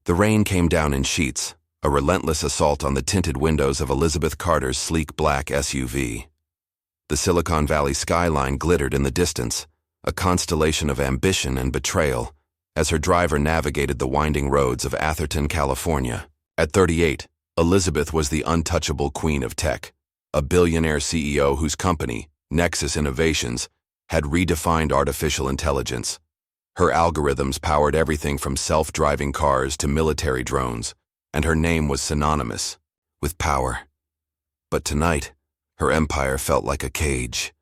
The rain came down in sheets, a relentless assault on the tinted windows of Elizabeth Carter's sleek black SUV. The Silicon Valley skyline glittered in the distance, a constellation of ambition and betrayal, as her driver navigated the winding roads of Atherton, California. At 38, Elizabeth was the untouchable queen of tech, a billionaire CEO whose company, Nexus Innovations, had redefined artificial intelligence. Her algorithms powered everything from self-driving cars to military drones, and her name was synonymous with power. But tonight, her empire felt like a cage.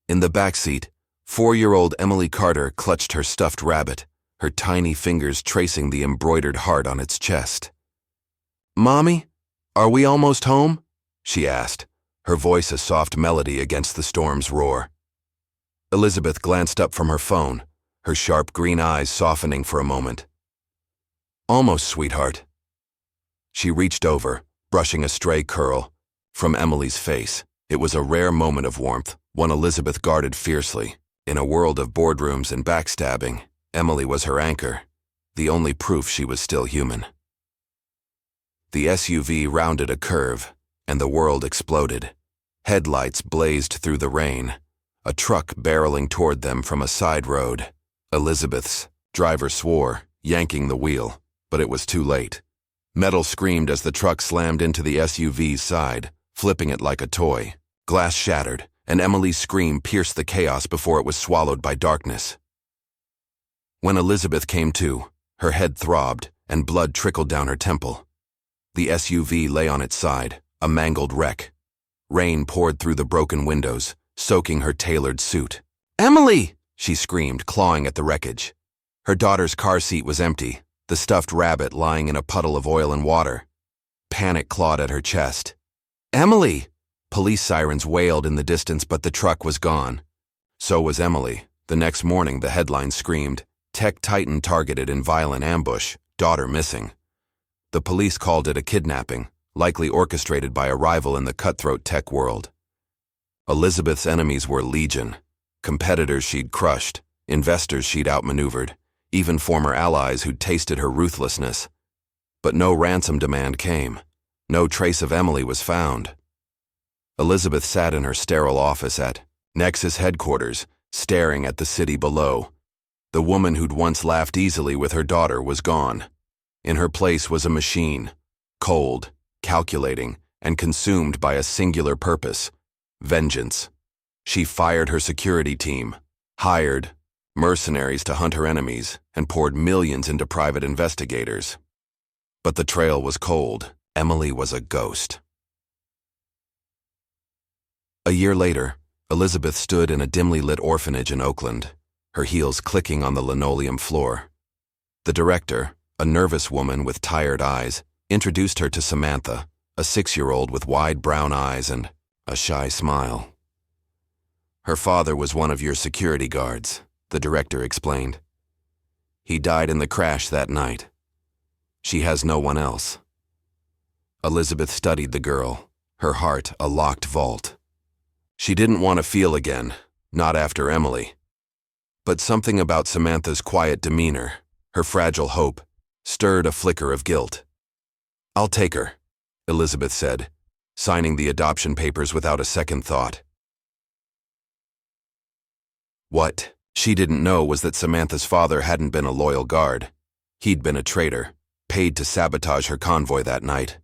In the backseat, 4-year-old Emily Carter clutched her stuffed rabbit, her tiny fingers tracing the embroidered heart on its chest. "Mommy, are we almost home?" she asked, her voice a soft melody against the storm's roar. Elizabeth glanced up from her phone, her sharp green eyes softening for a moment. "Almost, sweetheart." She reached over, brushing a stray curl from Emily's face. It was a rare moment of warmth, one Elizabeth guarded fiercely. In a world of boardrooms and backstabbing, Emily was her anchor, the only proof she was still human. The SUV rounded a curve, and the world exploded. Headlights blazed through the rain, a truck barreling toward them from a side road. Elizabeth's driver swore, yanking the wheel, but it was too late. Metal screamed as the truck slammed into the SUV's side, flipping it like a toy. Glass shattered, and Emily's scream pierced the chaos before it was swallowed by darkness. When Elizabeth came to, her head throbbed, and blood trickled down her temple. The SUV lay on its side, a mangled wreck. Rain poured through the broken windows, soaking her tailored suit. "Emily!" she screamed, clawing at the wreckage. Her daughter's car seat was empty, the stuffed rabbit lying in a puddle of oil and water. Panic clawed at her chest. "Emily!" Police sirens wailed in the distance, but the truck was gone. So was Emily. The next morning, the headline screamed, "Tech Titan targeted in violent ambush, daughter missing." The police called it a kidnapping, likely orchestrated by a rival in the cutthroat tech world. Elizabeth's enemies were legion. Competitors she'd crushed, investors she'd outmaneuvered, even former allies who'd tasted her ruthlessness. But no ransom demand came. No trace of Emily was found. Elizabeth sat in her sterile office at Nexus headquarters, staring at the city below. The woman who'd once laughed easily with her daughter was gone. In her place was a machine, cold, calculating, and consumed by a singular purpose: vengeance. She fired her security team, hired mercenaries to hunt her enemies, and poured millions into private investigators. But the trail was cold. Emily was a ghost. A year later, Elizabeth stood in a dimly lit orphanage in Oakland, her heels clicking on the linoleum floor. The director, a nervous woman with tired eyes, introduced her to Samantha, a 6-year-old with wide brown eyes and a shy smile. "Her father was one of your security guards," the director explained. "He died in the crash that night. She has no one else." Elizabeth studied the girl, her heart a locked vault. She didn't want to feel again, not after Emily. But something about Samantha's quiet demeanor, her fragile hope, stirred a flicker of guilt. "I'll take her," Elizabeth said, signing the adoption papers without a second thought. What she didn't know was that Samantha's father hadn't been a loyal guard. He'd been a traitor, paid to sabotage her convoy that night.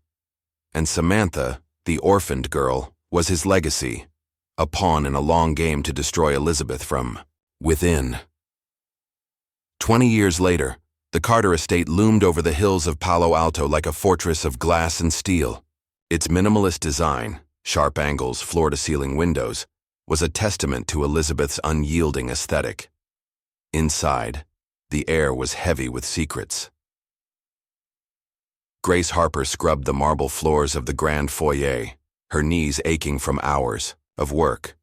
And Samantha, the orphaned girl, was his legacy, a pawn in a long game to destroy Elizabeth from within. 20 years later, the Carter estate loomed over the hills of Palo Alto like a fortress of glass and steel. Its minimalist design, sharp angles, floor-to-ceiling windows, was a testament to Elizabeth's unyielding aesthetic. Inside, the air was heavy with secrets. Grace Harper scrubbed the marble floors of the grand foyer, her knees aching from hours of work.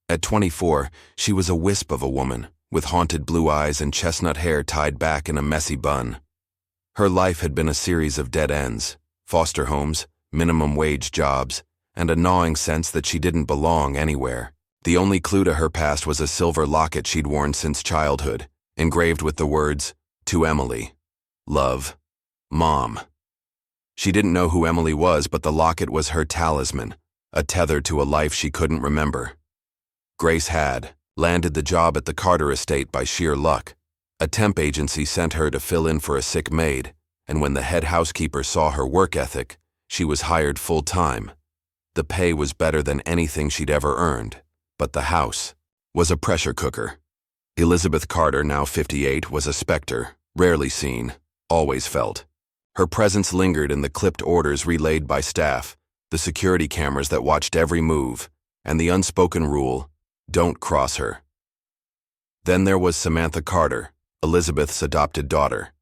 At 24, she was a wisp of a woman, with haunted blue eyes and chestnut hair tied back in a messy bun. Her life had been a series of dead ends, foster homes, minimum wage jobs, and a gnawing sense that she didn't belong anywhere. The only clue to her past was a silver locket she'd worn since childhood, engraved with the words, "To Emily, love, mom. She didn't know who Emily was, but the locket was her talisman, a tether to a life she couldn't remember. Grace had landed the job at the Carter estate by sheer luck. A temp agency sent her to fill in for a sick maid, and when the head housekeeper saw her work ethic, she was hired full-time. The pay was better than anything she'd ever earned, but the house was a pressure cooker. Elizabeth Carter, now 58, was a specter, rarely seen, always felt. Her presence lingered in the clipped orders relayed by staff, the security cameras that watched every move, and the unspoken rule, don't cross her. Then there was Samantha Carter, Elizabeth's adopted daughter.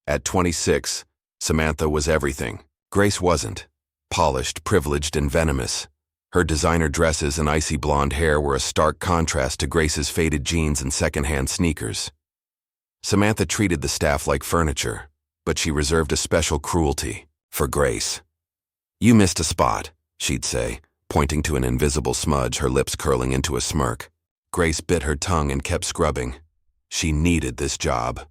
At 26, Samantha was everything. Grace wasn't. Polished, privileged, and venomous. Her designer dresses and icy blonde hair were a stark contrast to Grace's faded jeans and secondhand sneakers. Samantha treated the staff like furniture, but she reserved a special cruelty for Grace. "You missed a spot," she'd say, pointing to an invisible smudge, her lips curling into a smirk. Grace bit her tongue and kept scrubbing. She needed this job.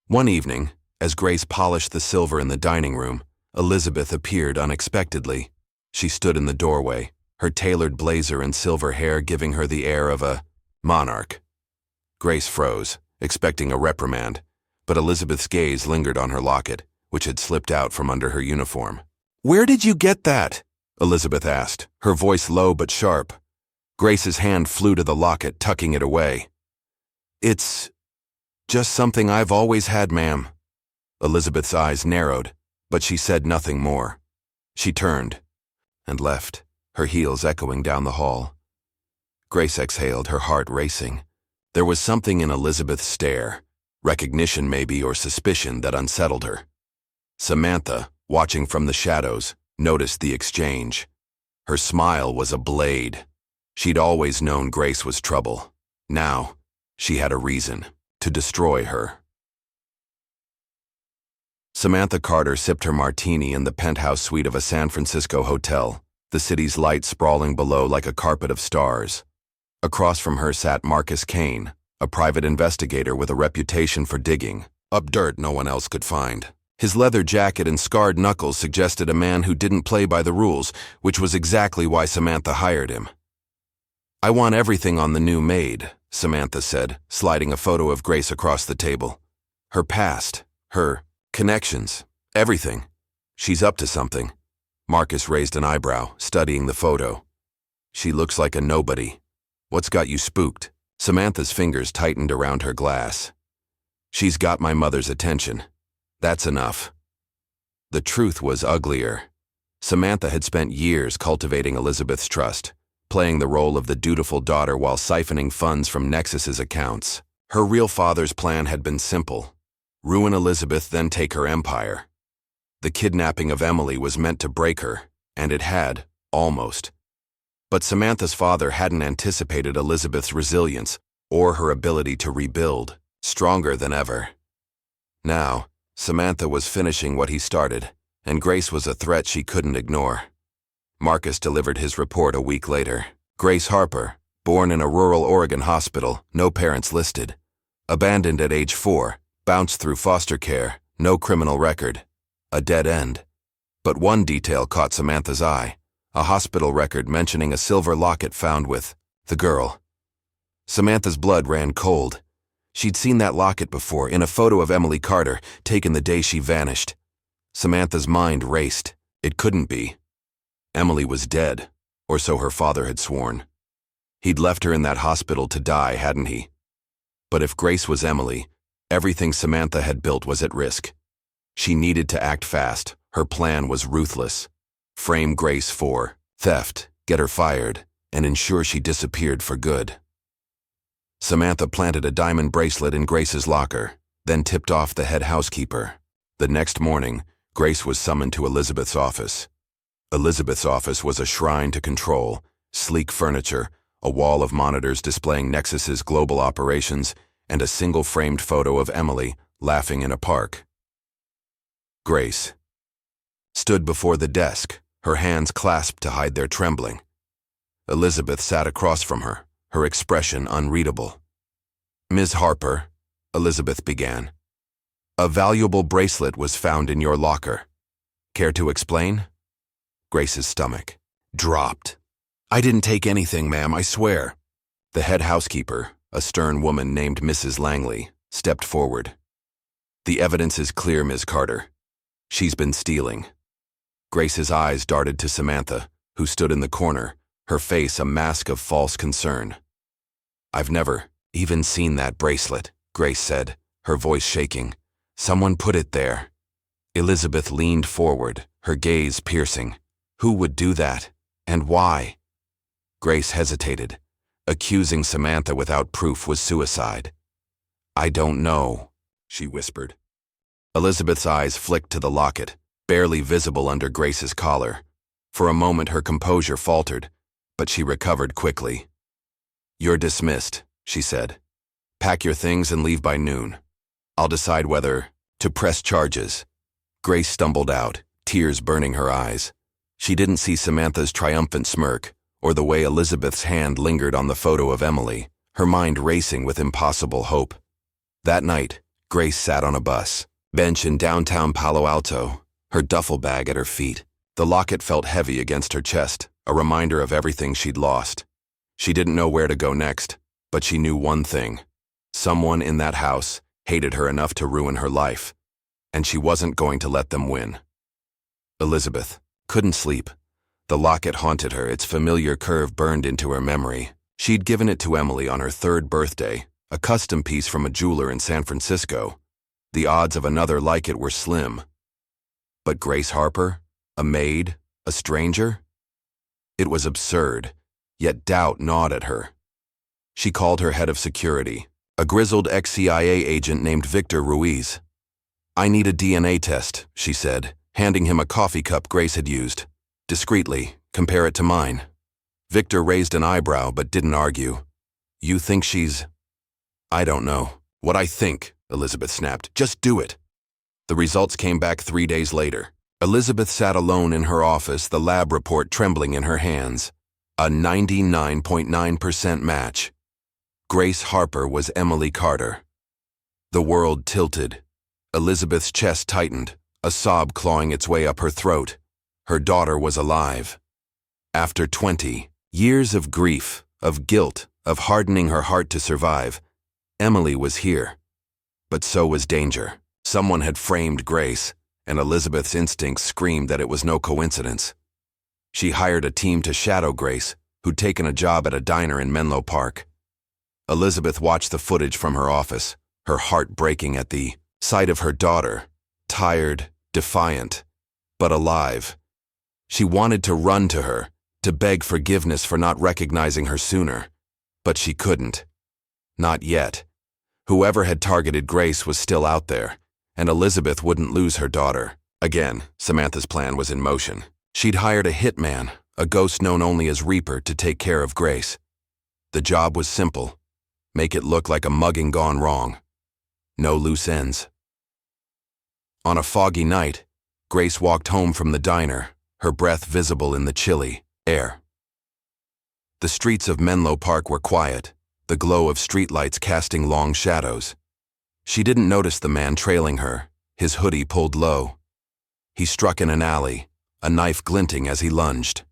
One evening, as Grace polished the silver in the dining room, Elizabeth appeared unexpectedly. She stood in the doorway, her tailored blazer and silver hair giving her the air of a monarch. Grace froze, expecting a reprimand, but Elizabeth's gaze lingered on her locket, which had slipped out from under her uniform. "Where did you get that?" Elizabeth asked, her voice low but sharp. Grace's hand flew to the locket, tucking it away. "It's just something I've always had, ma'am." Elizabeth's eyes narrowed, but she said nothing more. She turned and left, her heels echoing down the hall. Grace exhaled, her heart racing. There was something in Elizabeth's stare, recognition maybe or suspicion, that unsettled her. Samantha, watching from the shadows, noticed the exchange. Her smile was a blade. She'd always known Grace was trouble. Now, she had a reason to destroy her. Samantha Carter sipped her martini in the penthouse suite of a San Francisco hotel, the city's lights sprawling below like a carpet of stars. Across from her sat Marcus Kane, a private investigator with a reputation for digging up dirt no one else could find. His leather jacket and scarred knuckles suggested a man who didn't play by the rules, which was exactly why Samantha hired him. "I want everything on the new Maid," Samantha said, sliding a photo of Grace across the table. "Her past, her connections, everything. She's up to something." Marcus raised an eyebrow, studying the photo. "She looks like a nobody. What's got you spooked?" Samantha's fingers tightened around her glass. "She's got my mother's attention. That's enough." The truth was uglier. Samantha had spent years cultivating Elizabeth's trust, playing the role of the dutiful daughter while siphoning funds from Nexus's accounts. Her real father's plan had been simple: ruin Elizabeth, then take her empire. The kidnapping of Emily was meant to break her, and it had, almost. But Samantha's father hadn't anticipated Elizabeth's resilience or her ability to rebuild, stronger than ever. Now, Samantha was finishing what he started, and Grace was a threat she couldn't ignore. Marcus delivered his report a week later. Grace Harper, born in a rural Oregon hospital, no parents listed. Abandoned at age 4, bounced through foster care, no criminal record. A dead end. But one detail caught Samantha's eye: a hospital record mentioning a silver locket found with the girl. Samantha's blood ran cold. She'd seen that locket before, in a photo of Emily Carter, taken the day she vanished. Samantha's mind raced. It couldn't be. Emily was dead, or so her father had sworn. He'd left her in that hospital to die, hadn't he? But if Grace was Emily, everything Samantha had built was at risk. She needed to act fast. Her plan was ruthless. Frame Grace for theft, get her fired, and ensure she disappeared for good. Samantha planted a diamond bracelet in Grace's locker, then tipped off the head housekeeper. The next morning, Grace was summoned to Elizabeth's office. Elizabeth's office was a shrine to control: sleek furniture, a wall of monitors displaying Nexus's global operations, and a single framed photo of Emily laughing in a park. Grace stood before the desk, her hands clasped to hide their trembling. Elizabeth sat across from her, her expression unreadable. "Ms. Harper," Elizabeth began. A valuable bracelet was found in your locker. Care to explain? Grace's stomach dropped. I didn't take anything, ma'am, I swear. The head housekeeper, a stern woman named Mrs. Langley, stepped forward. The evidence is clear, Ms. Carter. She's been stealing. Grace's eyes darted to Samantha, who stood in the corner, her face a mask of false concern. I've never even seen that bracelet, Grace said, her voice shaking. Someone put it there. Elizabeth leaned forward, her gaze piercing. Who would do that? And why? Grace hesitated. Accusing Samantha without proof was suicide. I don't know, she whispered. Elizabeth's eyes flicked to the locket, barely visible under Grace's collar. For a moment her composure faltered, but she recovered quickly. You're dismissed, she said. Pack your things and leave by noon. I'll decide whether to press charges. Grace stumbled out, tears burning her eyes. She didn't see Samantha's triumphant smirk, or the way Elizabeth's hand lingered on the photo of Emily, her mind racing with impossible hope. That night, Grace sat on a bus bench in downtown Palo Alto, her duffel bag at her feet. The locket felt heavy against her chest, a reminder of everything she'd lost. She didn't know where to go next, but she knew one thing. Someone in that house hated her enough to ruin her life, and she wasn't going to let them win. Elizabeth couldn't sleep. The locket haunted her, its familiar curve burned into her memory. She'd given it to Emily on her third birthday, a custom piece from a jeweler in San Francisco. The odds of another like it were slim. But Grace Harper? A maid? A stranger? It was absurd, yet doubt gnawed at her. She called her head of security, a grizzled ex-CIA agent named Victor Ruiz. I need a DNA test, she said, handing him a coffee cup Grace had used. Discreetly, compare it to mine. Victor raised an eyebrow but didn't argue. You think she's... I don't know. What I think, Elizabeth snapped. Just do it. The results came back 3 days later. Elizabeth sat alone in her office, the lab report trembling in her hands. A 99.9% match. Grace Harper was Emily Carter. The world tilted. Elizabeth's chest tightened, a sob clawing its way up her throat. Her daughter was alive. After 20 years of grief, of guilt, of hardening her heart to survive, Emily was here. But so was danger. Someone had framed Grace, and Elizabeth's instincts screamed that it was no coincidence. She hired a team to shadow Grace, who'd taken a job at a diner in Menlo Park. Elizabeth watched the footage from her office, her heart breaking at the sight of her daughter, tired, defiant, but alive. She wanted to run to her, to beg forgiveness for not recognizing her sooner. But she couldn't. Not yet. Whoever had targeted Grace was still out there, and Elizabeth wouldn't lose her daughter. Again, Samantha's plan was in motion. She'd hired a hitman, a ghost known only as Reaper, to take care of Grace. The job was simple. Make it look like a mugging gone wrong. No loose ends. On a foggy night, Grace walked home from the diner, her breath visible in the chilly air. The streets of Menlo Park were quiet, the glow of streetlights casting long shadows. She didn't notice the man trailing her, his hoodie pulled low. He struck in an alley, a knife glinting as he lunged.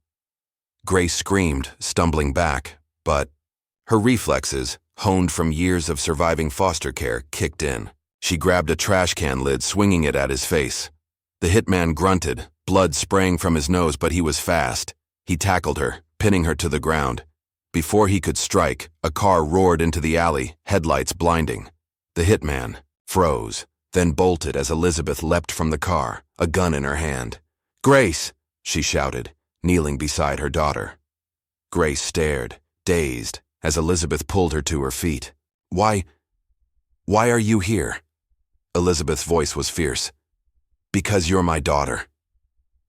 Grace screamed, stumbling back, but her reflexes, honed from years of surviving foster care, kicked in. She grabbed a trash can lid, swinging it at his face. The hitman grunted, blood spraying from his nose, but he was fast. He tackled her, pinning her to the ground. Before he could strike, a car roared into the alley, headlights blinding. The hitman froze, then bolted as Elizabeth leapt from the car, a gun in her hand. "Grace!" she shouted, kneeling beside her daughter. Grace stared, dazed, as Elizabeth pulled her to her feet. Why are you here?" Elizabeth's voice was fierce. "Because you're my daughter."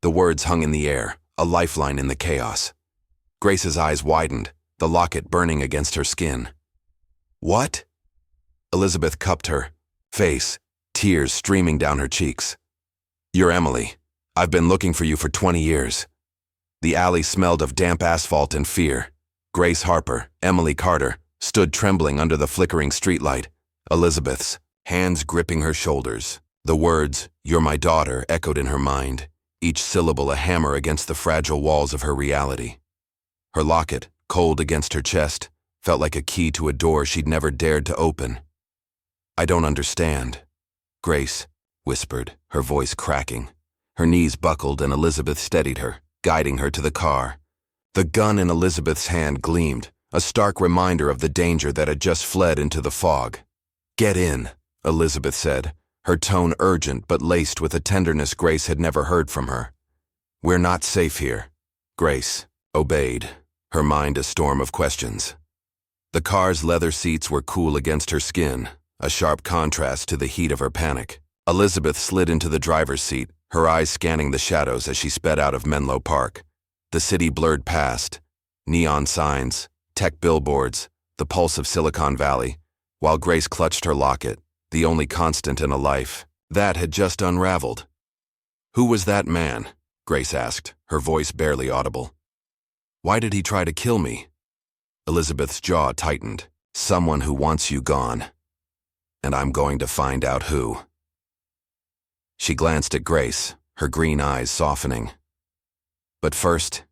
The words hung in the air, a lifeline in the chaos. Grace's eyes widened, the locket burning against her skin. "What?" Elizabeth cupped her face, tears streaming down her cheeks. "You're Emily. I've been looking for you for 20 years. The alley smelled of damp asphalt and fear. Grace Harper, Emily Carter, stood trembling under the flickering streetlight, Elizabeth's hands gripping her shoulders. The words, "You're my daughter," echoed in her mind, each syllable a hammer against the fragile walls of her reality. Her locket, cold against her chest, felt like a key to a door she'd never dared to open. "I don't understand," Grace whispered, her voice cracking. Her knees buckled and Elizabeth steadied her, guiding her to the car. The gun in Elizabeth's hand gleamed, a stark reminder of the danger that had just fled into the fog. "Get in," Elizabeth said, her tone urgent but laced with a tenderness Grace had never heard from her. "We're not safe here." Grace obeyed, her mind a storm of questions. The car's leather seats were cool against her skin, a sharp contrast to the heat of her panic. Elizabeth slid into the driver's seat, her eyes scanning the shadows as she sped out of Menlo Park. The city blurred past, neon signs, tech billboards, the pulse of Silicon Valley, while Grace clutched her locket, the only constant in a life that had just unraveled. "Who was that man?" Grace asked, her voice barely audible. "Why did he try to kill me?" Elizabeth's jaw tightened. "Someone who wants you gone. And I'm going to find out who." She glanced at Grace, her green eyes softening. "But first,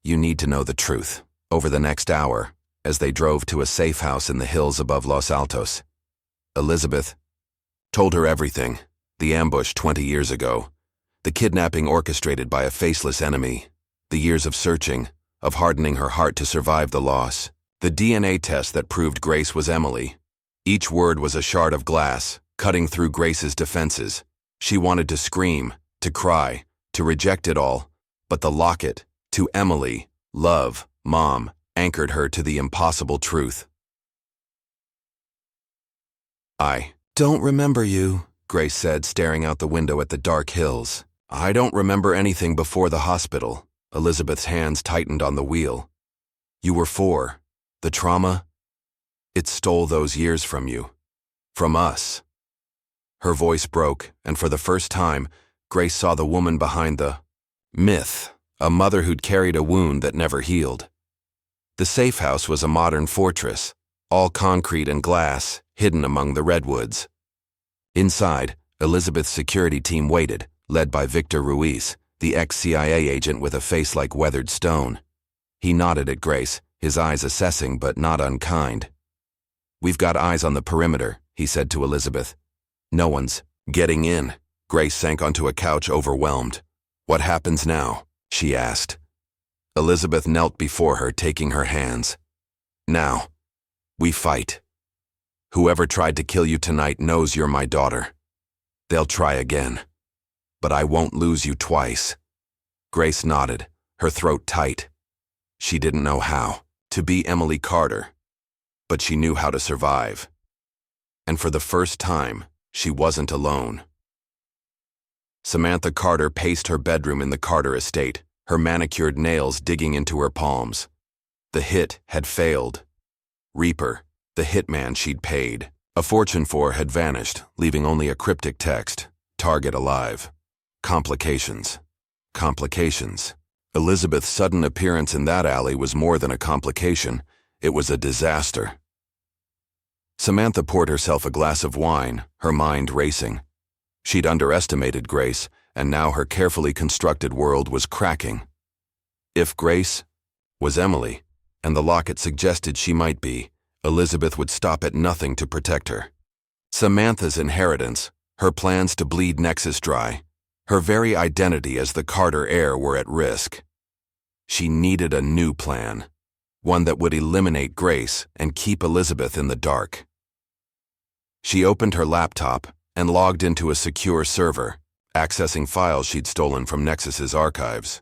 you need to know the truth." Over the next hour, as they drove to a safe house in the hills above Los Altos, Elizabeth told her everything: the ambush 20 years ago, the kidnapping orchestrated by a faceless enemy, the years of searching, of hardening her heart to survive the loss, the DNA test that proved Grace was Emily. Each word was a shard of glass, cutting through Grace's defenses. She wanted to scream, to cry, to reject it all, but the locket, to Emily, love, mom, anchored her to the impossible truth. "I don't remember you," Grace said, staring out the window at the dark hills. "I don't remember anything before the hospital." Elizabeth's hands tightened on the wheel. "You were 4. The trauma, it stole those years from you. From us." Her voice broke, and for the first time, Grace saw the woman behind the myth, a mother who'd carried a wound that never healed. The safe house was a modern fortress, all concrete and glass, hidden among the redwoods. Inside, Elizabeth's security team waited, led by Victor Ruiz, the ex-CIA agent with a face like weathered stone. He nodded at Grace, his eyes assessing but not unkind. "We've got eyes on the perimeter," he said to Elizabeth. "No one's getting in." Grace sank onto a couch, overwhelmed. "What happens now?" she asked. Elizabeth knelt before her, taking her hands. "Now, we fight. Whoever tried to kill you tonight knows you're my daughter. They'll try again. But I won't lose you twice." Grace nodded, her throat tight. She didn't know how to be Emily Carter, but she knew how to survive. And for the first time, she wasn't alone. Samantha Carter paced her bedroom in the Carter estate, her manicured nails digging into her palms. The hit had failed. Reaper, the hitman she'd paid a fortune for, had vanished, leaving only a cryptic text: "Target alive. Complications. Complications." Elizabeth's sudden appearance in that alley was more than a complication. It was a disaster. Samantha poured herself a glass of wine, her mind racing. She'd underestimated Grace, and now her carefully constructed world was cracking. If Grace was Emily, and the locket suggested she might be, Elizabeth would stop at nothing to protect her. Samantha's inheritance, her plans to bleed Nexus dry, her very identity as the Carter heir were at risk. She needed a new plan, one that would eliminate Grace and keep Elizabeth in the dark. She opened her laptop and logged into a secure server, accessing files she'd stolen from Nexus's archives.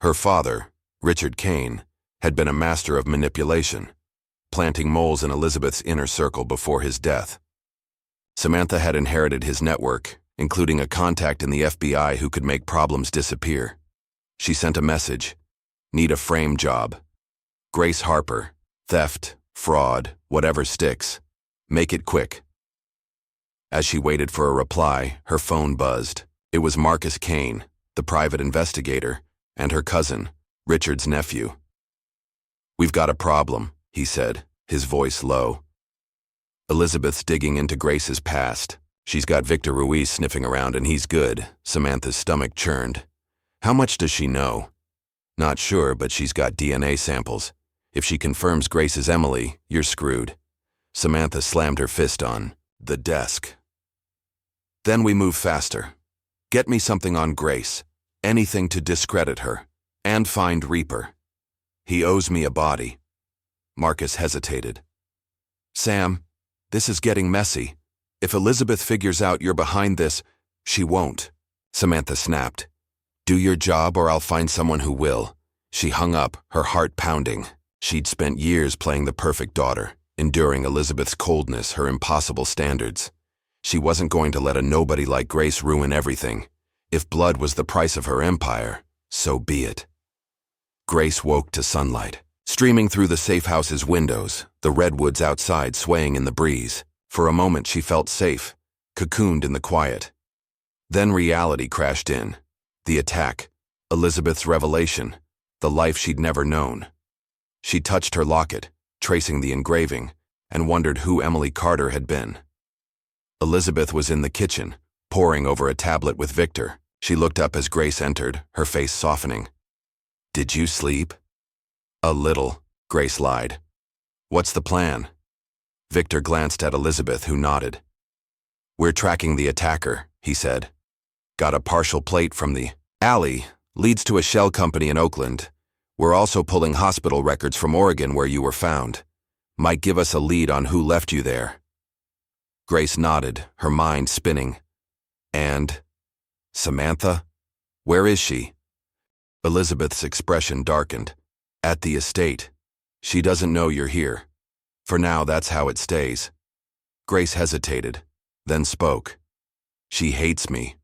Her father, Richard Kane, had been a master of manipulation, planting moles in Elizabeth's inner circle before his death. Samantha had inherited his network, including a contact in the FBI who could make problems disappear. She sent a message: "Need a frame job. Grace Harper. Theft, fraud, whatever sticks. Make it quick." As she waited for a reply, her phone buzzed. It was Marcus Kane, the private investigator, and her cousin, Richard's nephew. "We've got a problem," he said, his voice low. Elizabeth's digging into Grace's past, She's got Victor Ruiz sniffing around and he's good. Samantha's stomach churned. How much does she know? Not sure, but she's got DNA samples. If she confirms Grace is Emily, you're screwed. Samantha slammed her fist on the desk. Then we move faster. Get me something on Grace. Anything to discredit her. And find Reaper. He owes me a body. Marcus hesitated. Sam, this is getting messy. If Elizabeth figures out you're behind this, she won't. Samantha snapped. Do your job or I'll find someone who will. She hung up, her heart pounding. She'd spent years playing the perfect daughter, enduring Elizabeth's coldness, her impossible standards. She wasn't going to let a nobody like Grace ruin everything. If blood was the price of her empire, so be it. Grace woke to sunlight, streaming through the safe house's windows, the redwoods outside swaying in the breeze. For a moment she felt safe, cocooned in the quiet. Then reality crashed in. The attack, Elizabeth's revelation, the life she'd never known. She touched her locket, tracing the engraving, and wondered who Emily Carter had been. Elizabeth was in the kitchen, poring over a tablet with Victor. She looked up as Grace entered, her face softening. Did you sleep? A little, Grace lied. What's the plan? Victor glanced at Elizabeth, who nodded. We're tracking the attacker, he said. Got a partial plate from the alley, leads to a shell company in Oakland. We're also pulling hospital records from Oregon where you were found. Might give us a lead on who left you there. Grace nodded, her mind spinning. And? Samantha? Where is she? Elizabeth's expression darkened. At the estate. She doesn't know you're here. For now, that's how it stays. Grace hesitated, then spoke. She hates me.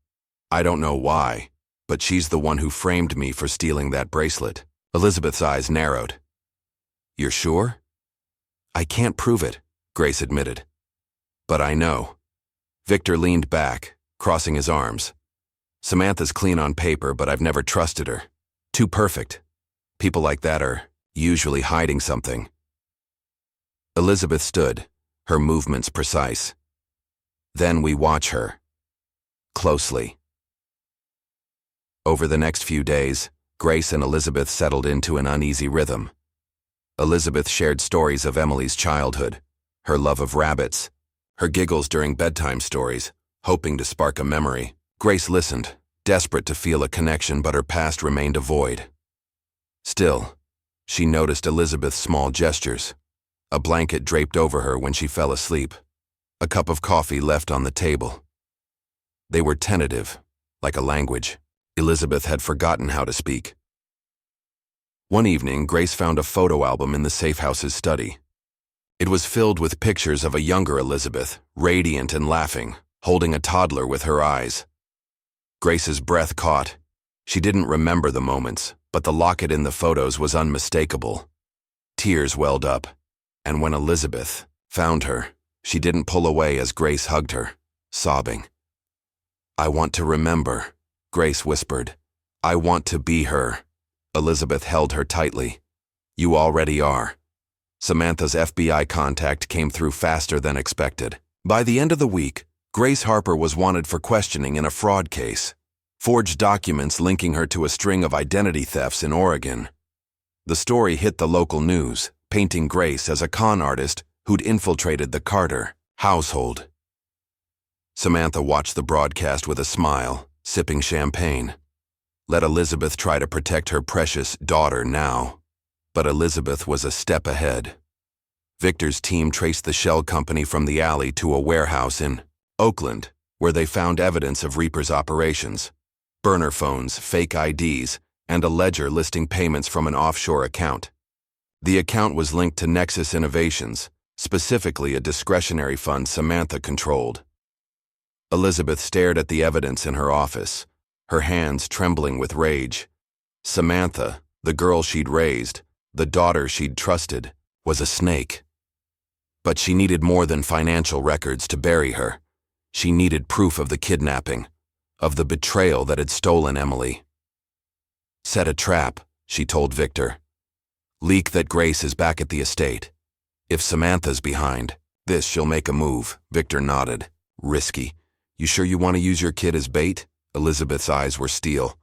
I don't know why, but she's the one who framed me for stealing that bracelet. Elizabeth's eyes narrowed. You're sure? I can't prove it, Grace admitted. But I know. Victor leaned back, crossing his arms. Samantha's clean on paper, but I've never trusted her. Too perfect. People like that are usually hiding something. Elizabeth stood, her movements precise. Then we watch her. Closely. Over the next few days, Grace and Elizabeth settled into an uneasy rhythm. Elizabeth shared stories of Emily's childhood, her love of rabbits, her giggles during bedtime stories, hoping to spark a memory. Grace listened, desperate to feel a connection, but her past remained a void. Still, she noticed Elizabeth's small gestures. A blanket draped over her when she fell asleep. A cup of coffee left on the table. They were tentative, like a language. Elizabeth had forgotten how to speak. One evening, Grace found a photo album in the safe house's study. It was filled with pictures of a younger Elizabeth, radiant and laughing, holding a toddler with her eyes. Grace's breath caught. She didn't remember the moments, but the locket in the photos was unmistakable. Tears welled up, and when Elizabeth found her, she didn't pull away as Grace hugged her, sobbing. I want to remember, Grace whispered. I want to be her. Elizabeth held her tightly. You already are. Samantha's FBI contact came through faster than expected. By the end of the week, Grace Harper was wanted for questioning in a fraud case. Forged documents linking her to a string of identity thefts in Oregon. The story hit the local news, painting Grace as a con artist who'd infiltrated the Carter household. Samantha watched the broadcast with a smile, sipping champagne. Let Elizabeth try to protect her precious daughter now. But Elizabeth was a step ahead. Victor's team traced the shell company from the alley to a warehouse in Oakland, where they found evidence of Reaper's operations. Burner phones, fake IDs, and a ledger listing payments from an offshore account. The account was linked to Nexus Innovations, specifically a discretionary fund Samantha controlled. Elizabeth stared at the evidence in her office, her hands trembling with rage. Samantha, the girl she'd raised, the daughter she'd trusted, was a snake. But she needed more than financial records to bury her. She needed proof of the kidnapping, of the betrayal that had stolen Emily. Set a trap, she told Victor. Leak that Grace is back at the estate. If Samantha's behind this, she'll make a move. Victor nodded. Risky, You sure you want to use your kid as bait? Elizabeth's eyes were steel.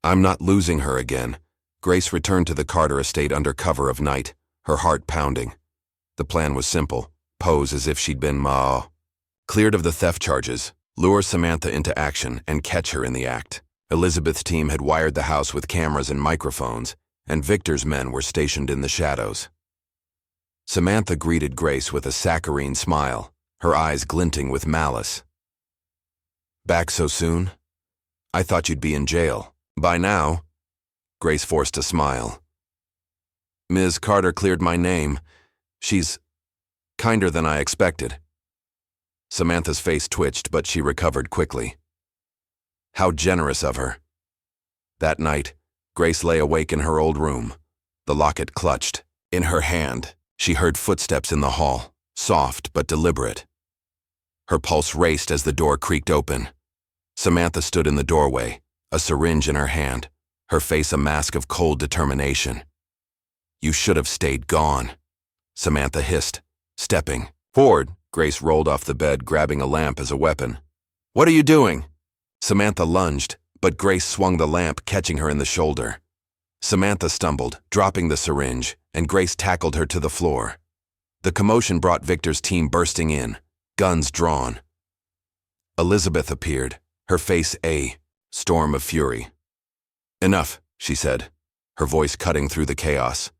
I'm not losing her again. Grace returned to the Carter estate under cover of night, her heart pounding. The plan was simple. Pose as if she'd been cleared of the theft charges, lure Samantha into action, and catch her in the act. Elizabeth's team had wired the house with cameras and microphones, and Victor's men were stationed in the shadows. Samantha greeted Grace with a saccharine smile, her eyes glinting with malice. Back so soon? I thought you'd be in jail. By now. Grace forced a smile. Ms. Carter cleared my name. She's kinder than I expected. Samantha's face twitched, but she recovered quickly. How generous of her. That night, Grace lay awake in her old room, the locket clutched. In her hand, she heard footsteps in the hall, soft but deliberate. Her pulse raced as the door creaked open. Samantha stood in the doorway, a syringe in her hand, her face a mask of cold determination. You should have stayed gone, Samantha hissed, stepping forward. Grace rolled off the bed, grabbing a lamp as a weapon. What are you doing? Samantha lunged, but Grace swung the lamp, catching her in the shoulder. Samantha stumbled, dropping the syringe, and Grace tackled her to the floor. The commotion brought Victor's team bursting in, guns drawn. Elizabeth appeared, her face a storm of fury. Enough, she said, her voice cutting through the chaos.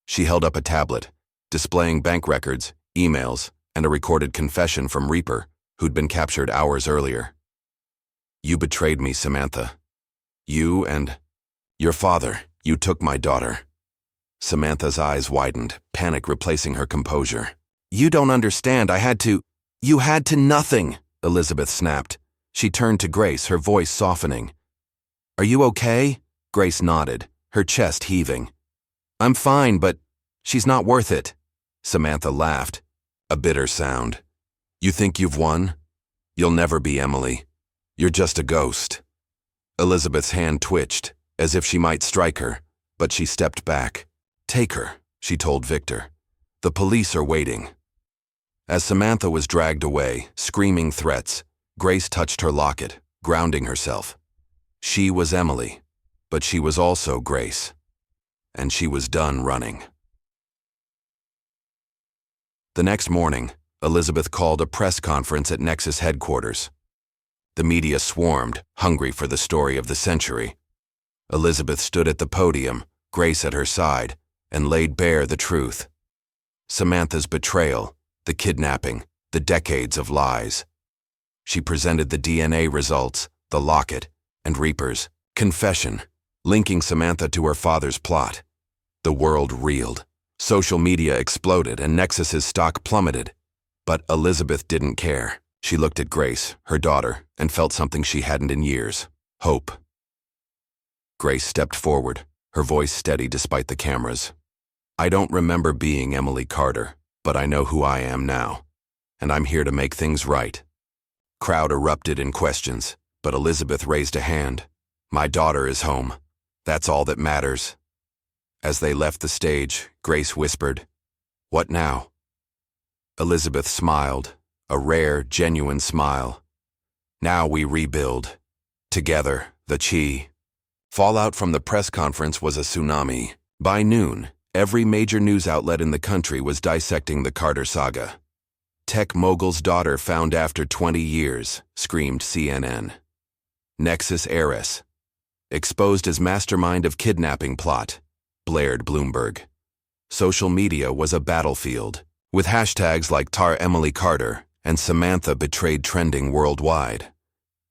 She held up a tablet, displaying bank records, emails, and a recorded confession from Reaper, who'd been captured hours earlier. You betrayed me, Samantha. You and your father, you took my daughter. Samantha's eyes widened, panic replacing her composure. You don't understand, You had to nothing, Elizabeth snapped. She turned to Grace, her voice softening. Are you okay? Grace nodded, her chest heaving. I'm fine, but she's not worth it. Samantha laughed, a bitter sound. You think you've won? You'll never be Emily. You're just a ghost. Elizabeth's hand twitched, as if she might strike her, but she stepped back. Take her, she told Victor. The police are waiting. As Samantha was dragged away, screaming threats, Grace touched her locket, grounding herself. She was Emily, but she was also Grace. And she was done running. The next morning, Elizabeth called a press conference at Nexus headquarters. The media swarmed, hungry for the story of the century. Elizabeth stood at the podium, Grace at her side, and laid bare the truth. Samantha's betrayal, the kidnapping, the decades of lies. She presented the DNA results, the locket, and Reaper's confession, linking Samantha to her father's plot. The world reeled. Social media exploded and Nexus's stock plummeted. But Elizabeth didn't care. She looked at Grace, her daughter, and felt something she hadn't in years. Hope. Grace stepped forward, her voice steady despite the cameras. I don't remember being Emily Carter, but I know who I am now. And I'm here to make things right. Crowd erupted in questions, but Elizabeth raised a hand. My daughter is home. That's all that matters. As they left the stage, Grace whispered, What now? Elizabeth smiled, a rare, genuine smile. Now we rebuild. Together, the Chi. Fallout from the press conference was a tsunami. By noon, every major news outlet in the country was dissecting the Carter saga. Tech mogul's daughter found after 20 years, screamed CNN. Nexus Heiress. Exposed as mastermind of kidnapping plot, blared Bloomberg. Social media was a battlefield, with hashtags like Tar Emily Carter and Samantha betrayed trending worldwide.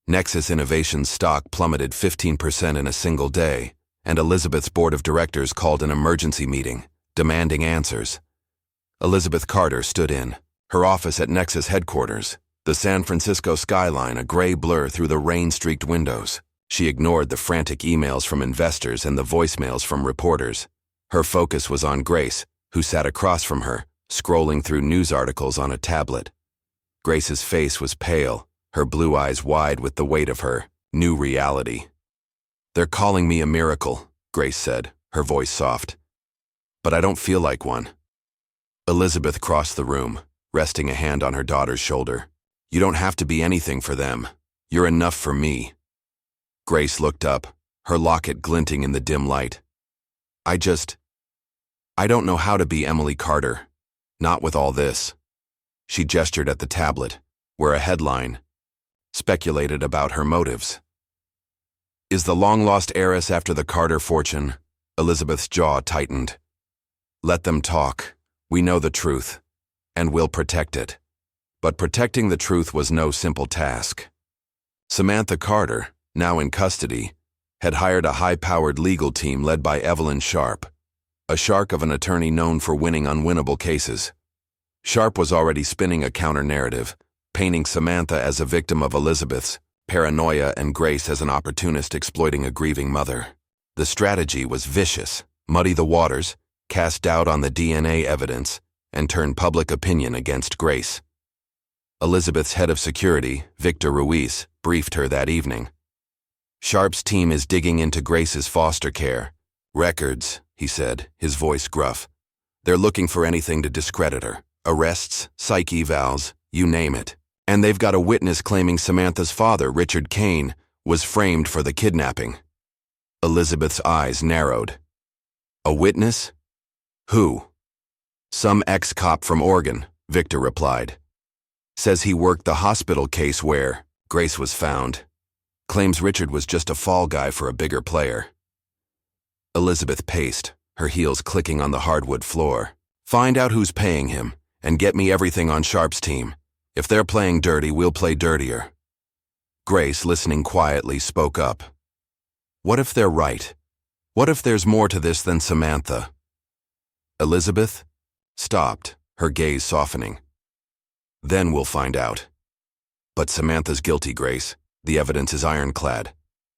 Nexus Innovations stock plummeted 15% in a single day, and Elizabeth's board of directors called an emergency meeting, demanding answers. Elizabeth Carter stood in, her office at Nexus headquarters, the San Francisco skyline a gray blur through the rain-streaked windows. She ignored the frantic emails from investors and the voicemails from reporters. Her focus was on Grace, who sat across from her, scrolling through news articles on a tablet. Grace's face was pale, her blue eyes wide with the weight of her new reality. They're calling me a miracle, Grace said, her voice soft. But I don't feel like one. Elizabeth crossed the room, resting a hand on her daughter's shoulder. You don't have to be anything for them. You're enough for me. Grace looked up, her locket glinting in the dim light. I don't know how to be Emily Carter. Not with all this. She gestured at the tablet, where a headline speculated about her motives. Is the long-lost heiress after the Carter fortune? Elizabeth's jaw tightened. Let them talk. We know the truth, and we'll protect it. But protecting the truth was no simple task. Samantha Carter, now in custody, had hired a high-powered legal team led by Evelyn Sharp, a shark of an attorney known for winning unwinnable cases. Sharp was already spinning a counter-narrative, painting Samantha as a victim of Elizabeth's paranoia and Grace as an opportunist exploiting a grieving mother. The strategy was vicious: muddy the waters, cast doubt on the DNA evidence, and turn public opinion against Grace. Elizabeth's head of security, Victor Ruiz, briefed her that evening. Sharp's team is digging into Grace's foster care records, he said, his voice gruff. They're looking for anything to discredit her. Arrests, psych evals, you name it. And they've got a witness claiming Samantha's father, Richard Kane, was framed for the kidnapping. Elizabeth's eyes narrowed. A witness? Who? Some ex-cop from Oregon, Victor replied. Says he worked the hospital case where Grace was found. Claims Richard was just a fall guy for a bigger player. Elizabeth paced, her heels clicking on the hardwood floor. Find out who's paying him, and get me everything on Sharp's team. If they're playing dirty, we'll play dirtier. Grace, listening quietly, spoke up. What if they're right? What if there's more to this than Samantha? Elizabeth stopped, her gaze softening. Then we'll find out. But Samantha's guilty, Grace. The evidence is ironclad.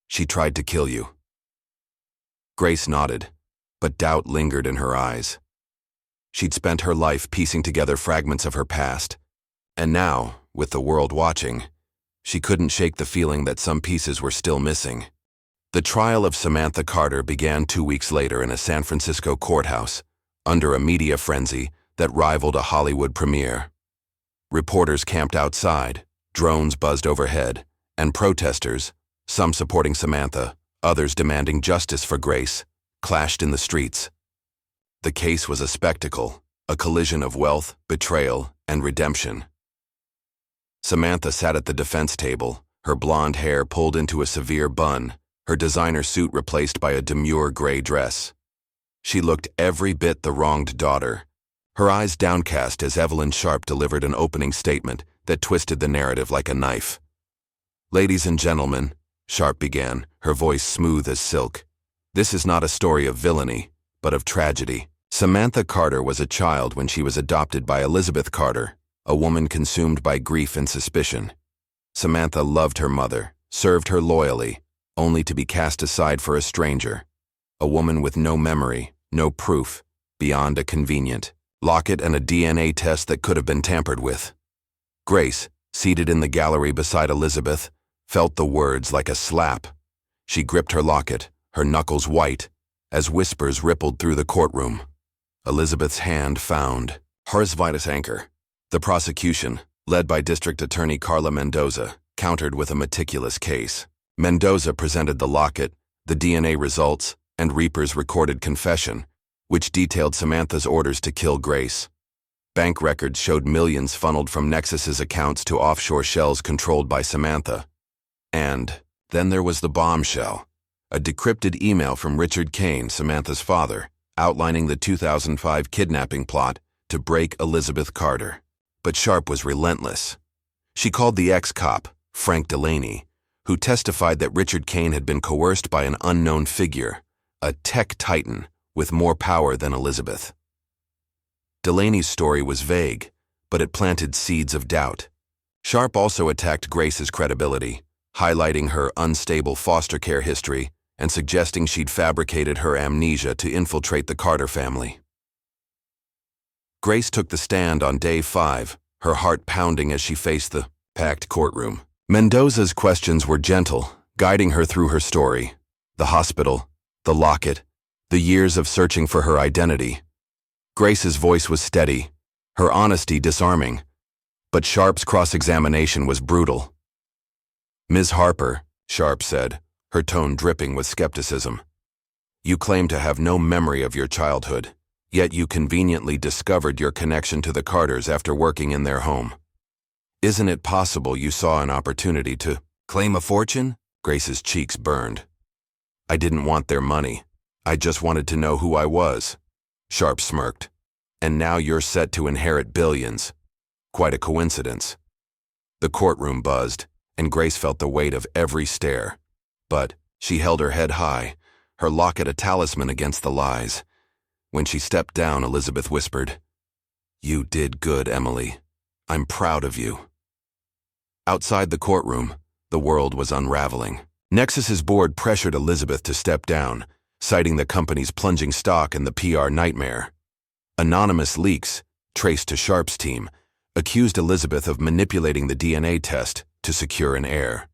She tried to kill you. Grace nodded, but doubt lingered in her eyes. She'd spent her life piecing together fragments of her past, and now, with the world watching, she couldn't shake the feeling that some pieces were still missing. The trial of Samantha Carter began 2 weeks later in a San Francisco courthouse, under a media frenzy that rivaled a Hollywood premiere. Reporters camped outside, drones buzzed overhead, and protesters, some supporting Samantha, others demanding justice for Grace, clashed in the streets. The case was a spectacle, a collision of wealth, betrayal, and redemption. Samantha sat at the defense table, her blonde hair pulled into a severe bun, her designer suit replaced by a demure gray dress. She looked every bit the wronged daughter, her eyes downcast as Evelyn Sharp delivered an opening statement that twisted the narrative like a knife. Ladies and gentlemen, Sharp began, her voice smooth as silk. This is not a story of villainy, but of tragedy. Samantha Carter was a child when she was adopted by Elizabeth Carter, a woman consumed by grief and suspicion. Samantha loved her mother, served her loyally, only to be cast aside for a stranger, a woman with no memory, no proof, beyond a convenient locket and a DNA test that could have been tampered with. Grace, seated in the gallery beside Elizabeth, felt the words like a slap. She gripped her locket, her knuckles white, as whispers rippled through the courtroom. Elizabeth's hand found Heiress vitus anchor. The prosecution, led by District Attorney Carla Mendoza, countered with a meticulous case. Mendoza presented the locket, the DNA results, and Reaper's recorded confession, which detailed Samantha's orders to kill Grace. Bank records showed millions funneled from Nexus's accounts to offshore shells controlled by Samantha. And then there was the bombshell, a decrypted email from Richard Kane, Samantha's father, outlining the 2005 kidnapping plot to break Elizabeth Carter. But Sharp was relentless. She called the ex-cop, Frank Delaney, who testified that Richard Kane had been coerced by an unknown figure, a tech titan with more power than Elizabeth. Delaney's story was vague, but it planted seeds of doubt. Sharp also attacked Grace's credibility, highlighting her unstable foster care history and suggesting she'd fabricated her amnesia to infiltrate the Carter family. Grace took the stand on day 5, her heart pounding as she faced the packed courtroom. Mendoza's questions were gentle, guiding her through her story: the hospital, the locket, the years of searching for her identity. Grace's voice was steady, her honesty disarming. But Sharp's cross-examination was brutal. "Ms. Harper," Sharp said, her tone dripping with skepticism, "you claim to have no memory of your childhood, yet you conveniently discovered your connection to the Carters after working in their home. Isn't it possible you saw an opportunity to claim a fortune?" Grace's cheeks burned. "I didn't want their money. I just wanted to know who I was." Sharp smirked. "And now you're set to inherit billions. Quite a coincidence." The courtroom buzzed, and Grace felt the weight of every stare. But she held her head high, her locket a talisman against the lies. When she stepped down, Elizabeth whispered, "You did good, Emily. I'm proud of you." Outside the courtroom, the world was unraveling. Nexus's board pressured Elizabeth to step down, citing the company's plunging stock and the PR nightmare. Anonymous leaks, traced to Sharp's team, accused Elizabeth of manipulating the DNA test to secure an heir.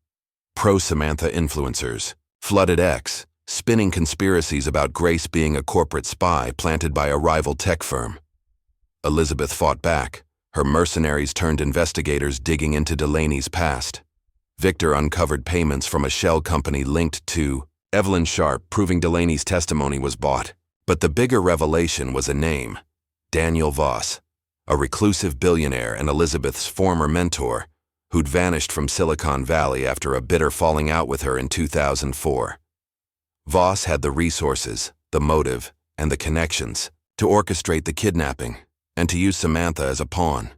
Pro-Samantha influencers flooded X, spinning conspiracies about Grace being a corporate spy planted by a rival tech firm. Elizabeth fought back. Her mercenaries turned investigators digging into Delaney's past. Victor uncovered payments from a shell company linked to Evelyn Sharp, proving Delaney's testimony was bought. But the bigger revelation was a name: Daniel Voss, a reclusive billionaire and Elizabeth's former mentor, who'd vanished from Silicon Valley after a bitter falling out with her in 2004. Voss had the resources, the motive, and the connections to orchestrate the kidnapping and to use Samantha as a pawn.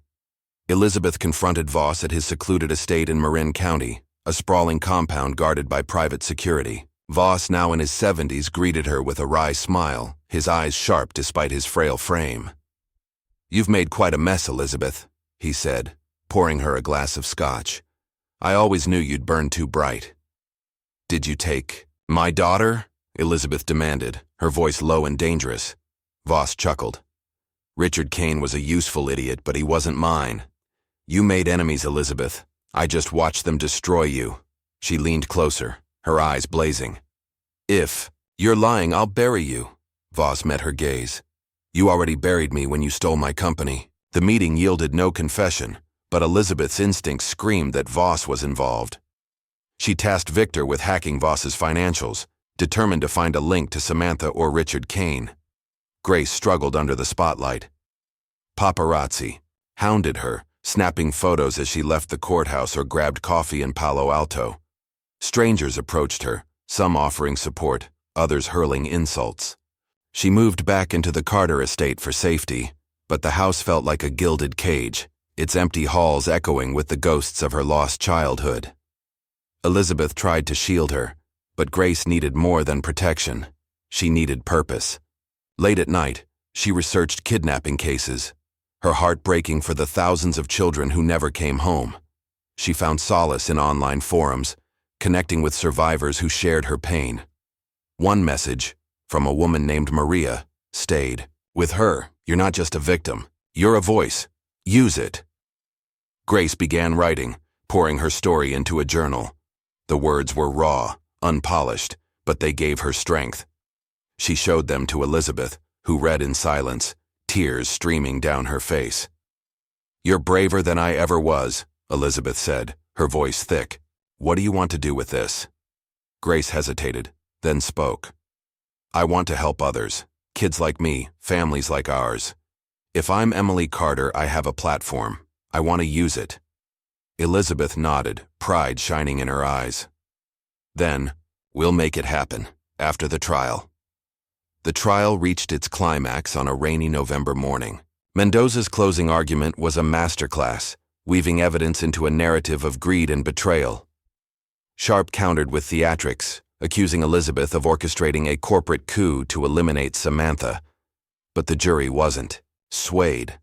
Elizabeth confronted Voss at his secluded estate in Marin County, a sprawling compound guarded by private security. Voss, now in his 70s, greeted her with a wry smile, his eyes sharp despite his frail frame. "You've made quite a mess, Elizabeth," he said, pouring her a glass of scotch. "I always knew you'd burn too bright." "Did you take my daughter?" Elizabeth demanded, her voice low and dangerous. Voss chuckled. "Richard Kane was a useful idiot, but he wasn't mine. You made enemies, Elizabeth. I just watched them destroy you." She leaned closer, her eyes blazing. "If you're lying, I'll bury you." Voss met her gaze. "You already buried me when you stole my company." The meeting yielded no confession, but Elizabeth's instincts screamed that Voss was involved. She tasked Victor with hacking Voss's financials, determined to find a link to Samantha or Richard Kane. Grace struggled under the spotlight. Paparazzi hounded her, snapping photos as she left the courthouse or grabbed coffee in Palo Alto. Strangers approached her, some offering support, others hurling insults. She moved back into the Carter estate for safety, but the house felt like a gilded cage, its empty halls echoing with the ghosts of her lost childhood. Elizabeth tried to shield her, but Grace needed more than protection. She needed purpose. Late at night, she researched kidnapping cases, her heart breaking for the thousands of children who never came home. She found solace in online forums, connecting with survivors who shared her pain. One message, from a woman named Maria, stayed. "With her, you're not just a victim. You're a voice. Use it." Grace began writing, pouring her story into a journal. The words were raw, unpolished, but they gave her strength. She showed them to Elizabeth, who read in silence, tears streaming down her face. "You're braver than I ever was," Elizabeth said, her voice thick. "What do you want to do with this?" Grace hesitated, then spoke. "I want to help others, kids like me, families like ours. If I'm Emily Carter, I have a platform. I want to use it." Elizabeth nodded, pride shining in her eyes. "Then, we'll make it happen, after the trial." The trial reached its climax on a rainy November morning. Mendoza's closing argument was a masterclass, weaving evidence into a narrative of greed and betrayal. Sharp countered with theatrics, accusing Elizabeth of orchestrating a corporate coup to eliminate Samantha. But the jury wasn't swayed.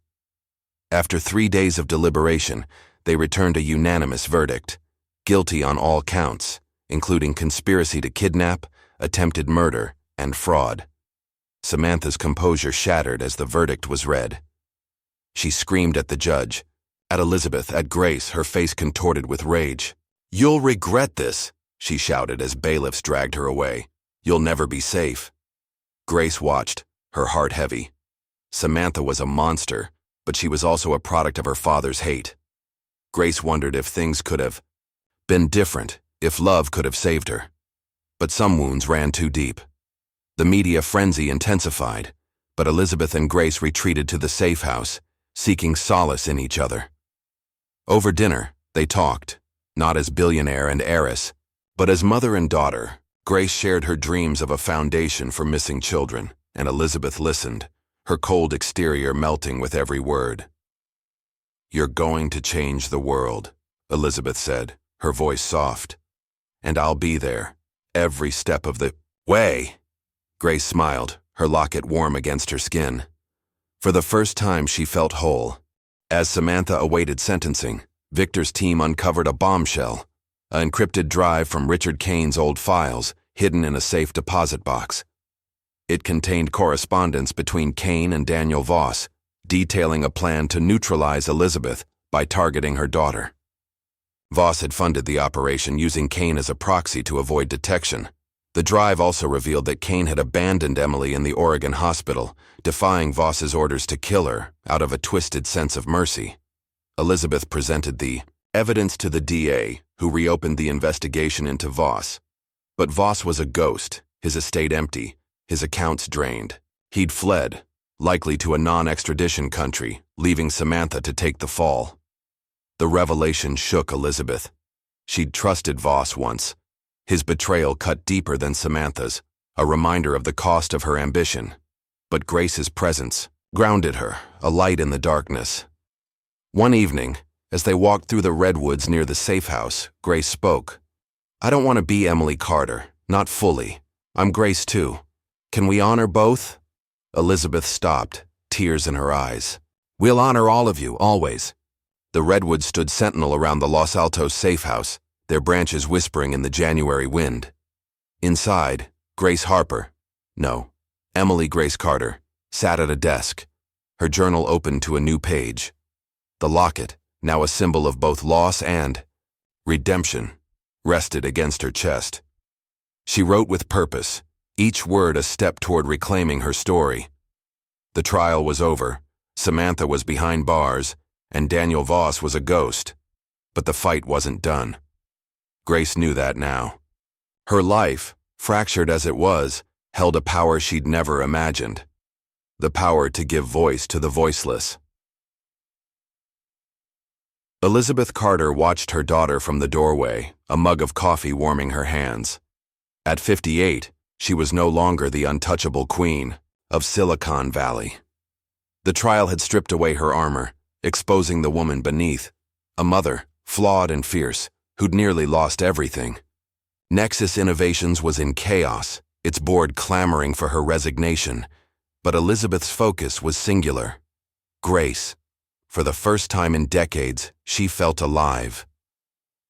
After 3 days of deliberation, they returned a unanimous verdict: guilty on all counts, including conspiracy to kidnap, attempted murder, and fraud. Samantha's composure shattered as the verdict was read. She screamed at the judge, at Elizabeth, at Grace, her face contorted with rage. "You'll regret this," she shouted as bailiffs dragged her away. "You'll never be safe." Grace watched, her heart heavy. Samantha was a monster, but she was also a product of her father's hate. Grace wondered if things could have been different, if love could have saved her. But some wounds ran too deep. The media frenzy intensified, but Elizabeth and Grace retreated to the safe house, seeking solace in each other. Over dinner, they talked, not as billionaire and heiress, but as mother and daughter. Grace shared her dreams of a foundation for missing children, and Elizabeth listened, her cold exterior melting with every word. "You're going to change the world," Elizabeth said, her voice soft. "And I'll be there, every step of the way." Grace smiled, her locket warm against her skin. For the first time, she felt whole. As Samantha awaited sentencing, Victor's team uncovered a bombshell, an encrypted drive from Richard Kane's old files, hidden in a safe deposit box. It contained correspondence between Kane and Daniel Voss, detailing a plan to neutralize Elizabeth by targeting her daughter. Voss had funded the operation using Kane as a proxy to avoid detection. The drive also revealed that Kane had abandoned Emily in the Oregon hospital, defying Voss's orders to kill her out of a twisted sense of mercy. Elizabeth presented the evidence to the DA, who reopened the investigation into Voss. But Voss was a ghost, his estate empty, his accounts drained. He'd fled, likely to a non-extradition country, leaving Samantha to take the fall. The revelation shook Elizabeth. She'd trusted Voss once. His betrayal cut deeper than Samantha's, a reminder of the cost of her ambition. But Grace's presence grounded her, a light in the darkness. One evening, as they walked through the redwoods near the safe house, Grace spoke. "I don't want to be Emily Carter, not fully. I'm Grace too. Can we honor both?" Elizabeth stopped, tears in her eyes. "We'll honor all of you, always." The redwoods stood sentinel around the Los Altos safe house, their branches whispering in the January wind. Inside, Grace Harper, no, Emily Grace Carter, sat at a desk, her journal open to a new page. The locket, now a symbol of both loss and redemption, rested against her chest. She wrote with purpose, each word a step toward reclaiming her story. The trial was over, Samantha was behind bars, and Daniel Voss was a ghost. But the fight wasn't done. Grace knew that now. Her life, fractured as it was, held a power she'd never imagined. The power to give voice to the voiceless. Elizabeth Carter watched her daughter from the doorway, a mug of coffee warming her hands. At 58, she was no longer the untouchable queen of Silicon Valley. The trial had stripped away her armor, exposing the woman beneath, a mother, flawed and fierce, who'd nearly lost everything. Nexus Innovations was in chaos, its board clamoring for her resignation, but Elizabeth's focus was singular. Grace. For the first time in decades, she felt alive.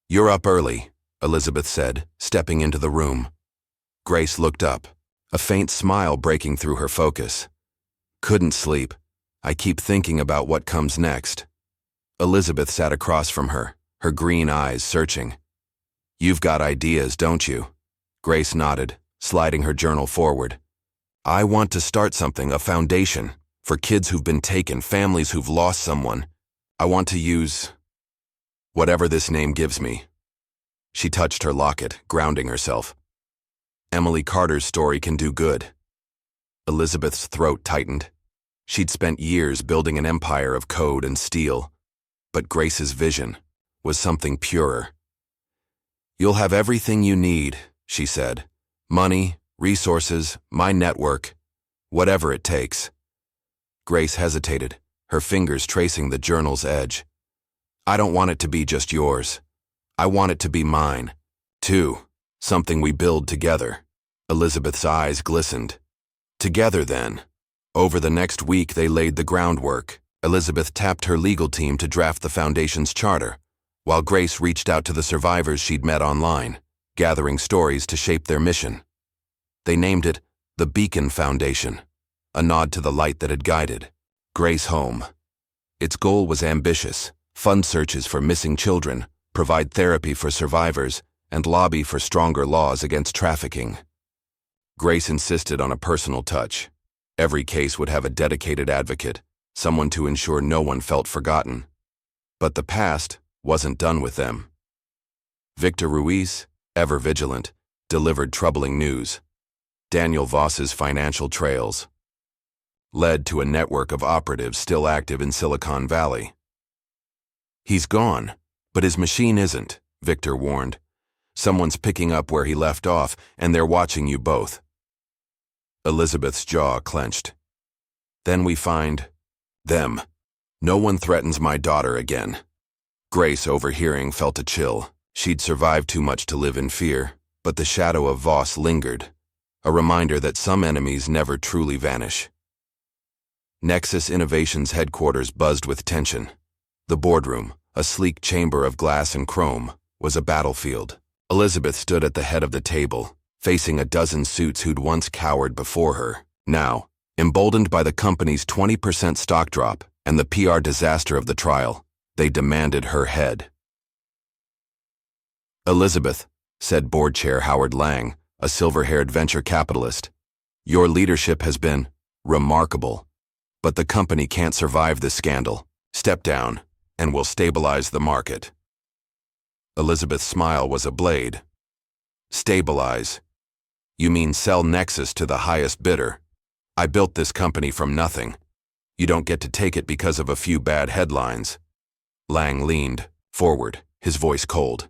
"You're up early," Elizabeth said, stepping into the room. Grace looked up, a faint smile breaking through her focus. "Couldn't sleep. I keep thinking about what comes next." Elizabeth sat across from her, her green eyes searching. "You've got ideas, don't you?" Grace nodded, sliding her journal forward. "I want to start something, a foundation, for kids who've been taken, families who've lost someone. I want to use whatever this name gives me." She touched her locket, grounding herself. "Emily Carter's story can do good." Elizabeth's throat tightened. She'd spent years building an empire of code and steel, but Grace's vision was something purer. "You'll have everything you need," she said. "Money, resources, my network, whatever it takes." Grace hesitated, her fingers tracing the journal's edge. "I don't want it to be just yours. I want it to be mine, too. Something we build together." Elizabeth's eyes glistened. "Together, then." Over the next week, they laid the groundwork. Elizabeth tapped her legal team to draft the foundation's charter, while Grace reached out to the survivors she'd met online, gathering stories to shape their mission. They named it the Beacon Foundation, a nod to the light that had guided Grace home. Its goal was ambitious: fund searches for missing children, provide therapy for survivors, and lobby for stronger laws against trafficking. Grace insisted on a personal touch. Every case would have a dedicated advocate, someone to ensure no one felt forgotten. But the past wasn't done with them. Victor Ruiz, ever vigilant, delivered troubling news. Daniel Voss's financial trails led to a network of operatives still active in Silicon Valley. He's gone, but his machine isn't, Victor warned. Someone's picking up where he left off, and they're watching you both. Elizabeth's jaw clenched. Then we find them. No one threatens my daughter again. Grace, overhearing, felt a chill. She'd survived too much to live in fear, but the shadow of Voss lingered, a reminder that some enemies never truly vanish. Nexus Innovations headquarters buzzed with tension. The boardroom, a sleek chamber of glass and chrome, was a battlefield. Elizabeth stood at the head of the table, facing a dozen suits who'd once cowered before her. Now, emboldened by the company's 20% stock drop and the PR disaster of the trial, they demanded her head. Elizabeth, said board chair Howard Lang, a silver-haired venture capitalist, your leadership has been remarkable, but the company can't survive this scandal. Step down, and we'll stabilize the market. Elizabeth's smile was a blade. Stabilize? You mean sell Nexus to the highest bidder? I built this company from nothing. You don't get to take it because of a few bad headlines. Lang leaned forward, his voice cold.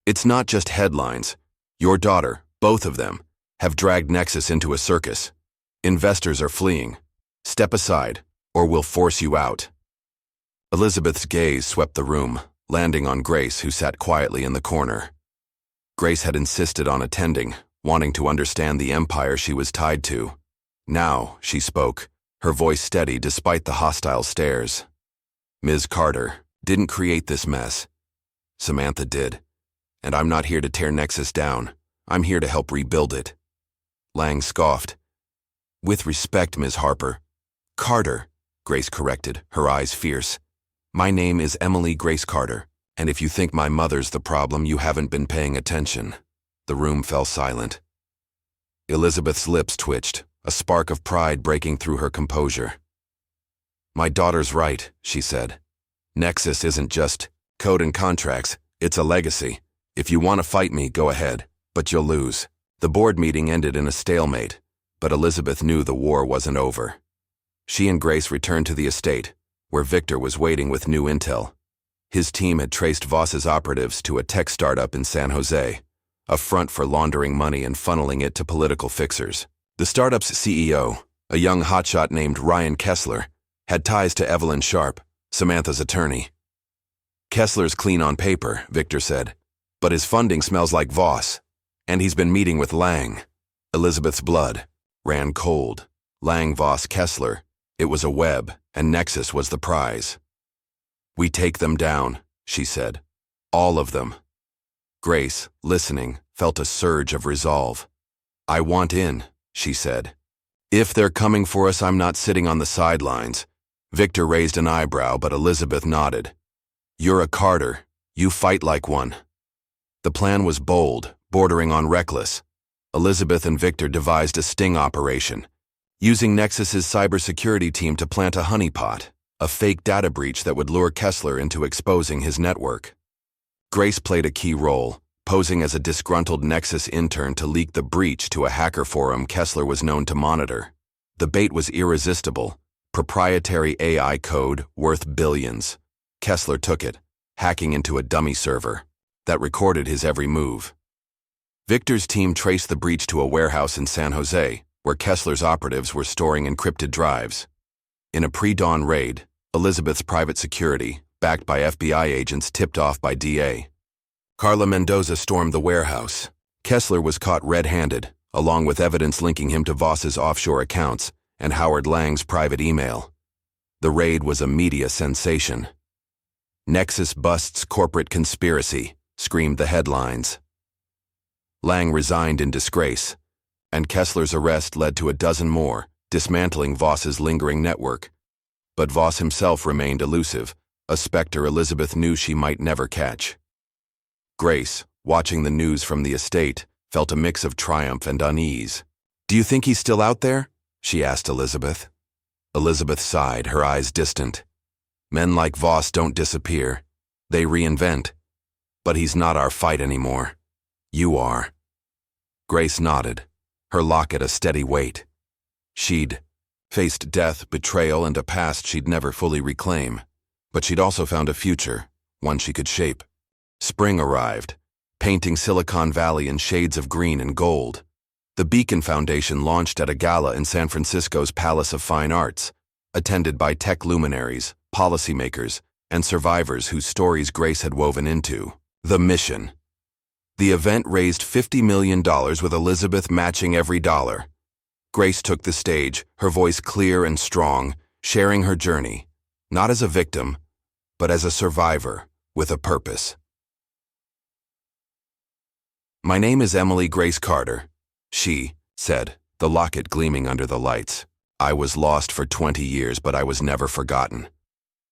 It's not just headlines. Your daughter, both of them, have dragged Nexus into a circus. Investors are fleeing. Step aside, or we'll force you out. Elizabeth's gaze swept the room, landing on Grace, who sat quietly in the corner. Grace had insisted on attending, wanting to understand the empire she was tied to. Now, she spoke, her voice steady despite the hostile stares. Ms. Carter didn't create this mess. Samantha did. And I'm not here to tear Nexus down. I'm here to help rebuild it. Lang scoffed. With respect, Ms. Harper. Carter, Grace corrected, her eyes fierce. My name is Emily Grace Carter, and if you think my mother's the problem, you haven't been paying attention. The room fell silent. Elizabeth's lips twitched, a spark of pride breaking through her composure. My daughter's right, she said. Nexus isn't just code and contracts, it's a legacy. If you want to fight me, go ahead, but you'll lose. The board meeting ended in a stalemate, but Elizabeth knew the war wasn't over. She and Grace returned to the estate, where Victor was waiting with new intel. His team had traced Voss's operatives to a tech startup in San Jose, a front for laundering money and funneling it to political fixers. The startup's CEO, a young hotshot named Ryan Kessler, had ties to Evelyn Sharp, Samantha's attorney. Kessler's clean on paper, Victor said, but his funding smells like Voss, and he's been meeting with Lang. Elizabeth's blood ran cold. Lang, Voss, Kessler. It was a web, and Nexus was the prize. We take them down, she said. All of them. Grace, listening, felt a surge of resolve. I want in, she said. If they're coming for us, I'm not sitting on the sidelines. Victor raised an eyebrow, but Elizabeth nodded. You're a Carter. You fight like one. The plan was bold, bordering on reckless. Elizabeth and Victor devised a sting operation, using Nexus's cybersecurity team to plant a honeypot, a fake data breach that would lure Kessler into exposing his network. Grace played a key role, posing as a disgruntled Nexus intern to leak the breach to a hacker forum Kessler was known to monitor. The bait was irresistible, proprietary AI code worth billions. Kessler took it, hacking into a dummy server that recorded his every move. Victor's team traced the breach to a warehouse in San Jose, where Kessler's operatives were storing encrypted drives. In a pre-dawn raid, Elizabeth's private security, backed by FBI agents tipped off by DA Carla Mendoza, stormed the warehouse. Kessler was caught red-handed, along with evidence linking him to Voss's offshore accounts and Howard Lang's private email. The raid was a media sensation. Nexus busts corporate conspiracy, screamed the headlines. Lang resigned in disgrace, and Kessler's arrest led to a dozen more, dismantling Voss's lingering network. But Voss himself remained elusive, a specter Elizabeth knew she might never catch. Grace, watching the news from the estate, felt a mix of triumph and unease. Do you think he's still out there? She asked Elizabeth. Elizabeth sighed, her eyes distant. Men like Voss don't disappear. They reinvent. But he's not our fight anymore. You are. Grace nodded, her locket a steady weight. She'd faced death, betrayal, and a past she'd never fully reclaim. But she'd also found a future, one she could shape. Spring arrived, painting Silicon Valley in shades of green and gold. The Beacon Foundation launched at a gala in San Francisco's Palace of Fine Arts, attended by tech luminaries, policymakers, and survivors whose stories Grace had woven into. The mission. The event raised $50 million with Elizabeth matching every dollar. Grace took the stage, her voice clear and strong, sharing her journey, not as a victim, but as a survivor with a purpose. "My name is Emily Grace Carter," she said, the locket gleaming under the lights. "I was lost for 20 years, but I was never forgotten.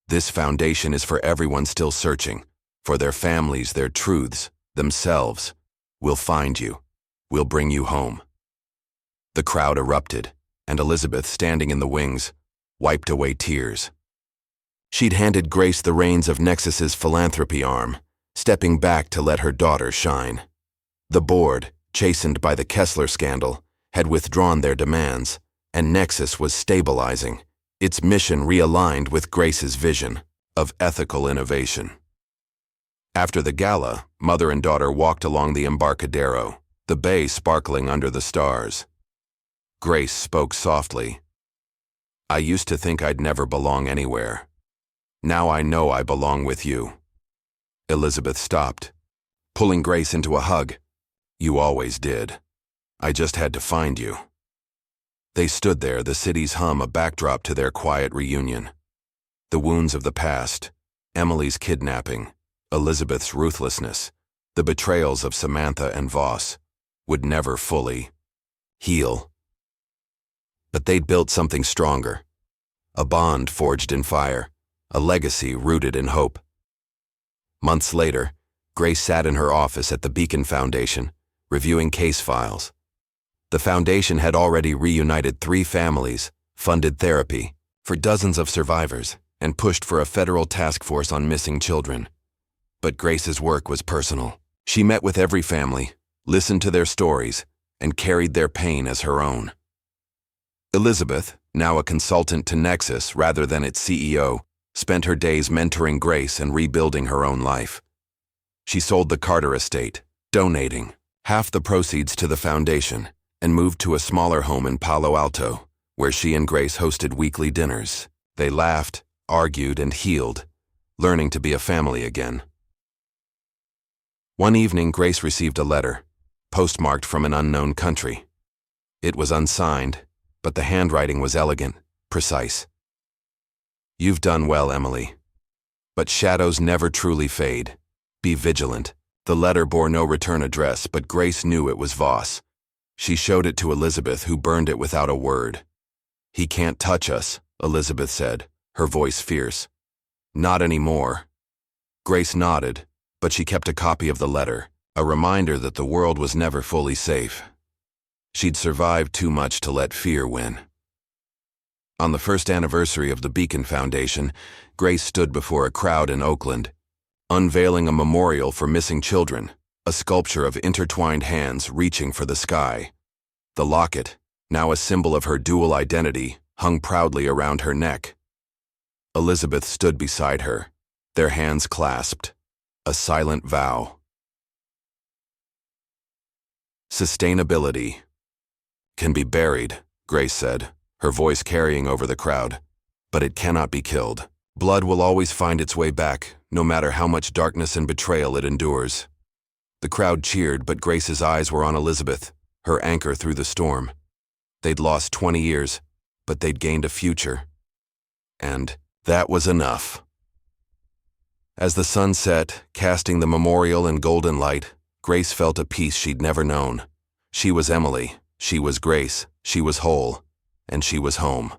This foundation is for everyone still searching, for their families, their truths, themselves. We'll find you. We'll bring you home." The crowd erupted, and Elizabeth, standing in the wings, wiped away tears. She'd handed Grace the reins of Nexus's philanthropy arm, stepping back to let her daughter shine. The board, chastened by the Kessler scandal, had withdrawn their demands, and Nexus was stabilizing, its mission realigned with Grace's vision of ethical innovation. After the gala, mother and daughter walked along the Embarcadero, the bay sparkling under the stars. Grace spoke softly. "I used to think I'd never belong anywhere. Now I know I belong with you." Elizabeth stopped, pulling Grace into a hug. "You always did. I just had to find you." They stood there, the city's hum a backdrop to their quiet reunion. The wounds of the past, Emily's kidnapping, Elizabeth's ruthlessness, the betrayals of Samantha and Voss, would never fully heal. But they'd built something stronger, a bond forged in fire, a legacy rooted in hope. Months later, Grace sat in her office at the Beacon Foundation, reviewing case files. The foundation had already reunited 3 families, funded therapy for dozens of survivors, and pushed for a federal task force on missing children. But Grace's work was personal. She met with every family, listened to their stories, and carried their pain as her own. Elizabeth, now a consultant to Nexus rather than its CEO, spent her days mentoring Grace and rebuilding her own life. She sold the Carter estate, donating half the proceeds to the foundation, and moved to a smaller home in Palo Alto, where she and Grace hosted weekly dinners. They laughed, argued, and healed, learning to be a family again. One evening, Grace received a letter, postmarked from an unknown country. It was unsigned, but the handwriting was elegant, precise. "You've done well, Emily. But shadows never truly fade. Be vigilant." The letter bore no return address, but Grace knew it was Voss. She showed it to Elizabeth, who burned it without a word. "He can't touch us," Elizabeth said, her voice fierce. "Not anymore." Grace nodded, but she kept a copy of the letter, a reminder that the world was never fully safe. She'd survived too much to let fear win. On the first anniversary of the Beacon Foundation, Grace stood before a crowd in Oakland, unveiling a memorial for missing children, a sculpture of intertwined hands reaching for the sky. The locket, now a symbol of her dual identity, hung proudly around her neck. Elizabeth stood beside her, their hands clasped, a silent vow. "Sustainability can be buried," Grace said, her voice carrying over the crowd, "but it cannot be killed. Blood will always find its way back, no matter how much darkness and betrayal it endures." The crowd cheered, but Grace's eyes were on Elizabeth, her anchor through the storm. They'd lost 20 years, but they'd gained a future. And that was enough. As the sun set, casting the memorial in golden light, Grace felt a peace she'd never known. She was Emily, she was Grace, she was whole, and she was home.